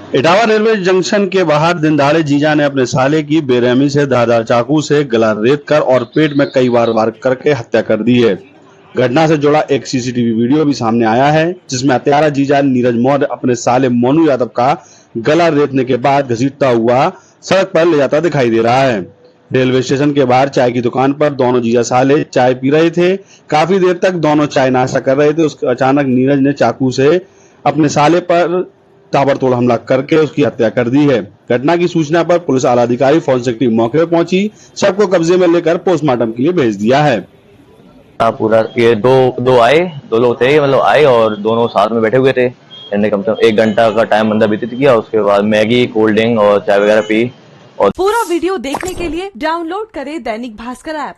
Etawah railway junction के बाहर दिनदहाड़े जीजा ने अपने साले की बेरहमी से धारदार चाकू से गला रेत कर और पेट में कई बार वार करके हत्या कर दी है। घटना से जुड़ा एक सीसीटीवी वीडियो भी सामने आया है, जिसमें हत्यारा जीजा नीरज मौर्य अपने साले मोनू यादव का गला रेतने के बाद घसीटता हुआ सड़क पर ले जाता दिखाई दे रहा है। रेलवे स्टेशन के बाहर चाय की दुकान पर दोनों जीजा साले चाय पी रहे थे। काफी देर तक दोनों चाय नाश्ता कर रहे थे। उसके अचानक नीरज ने चाकू से अपने साले पर ताबड़तोड़ हमला करके उसकी हत्या कर दी है। घटना की सूचना पर पुलिस आला अधिकारी फोरेंसिक टीम मौके पर पहुंची, सबको कब्जे में लेकर पोस्टमार्टम के लिए भेज दिया है। पूरा ये दो आए, दो लोग थे, मतलब आए और दोनों साथ में बैठे हुए थे। इन्होंने कम से कम 1 घंटा का टाइम अंदर व्यतीत किया। उसके बाद मैगी, कोल्ड ड्रिंक और चाय वगैरह पी। और पूरा वीडियो देखने के लिए डाउनलोड करें दैनिक भास्कर ऐप।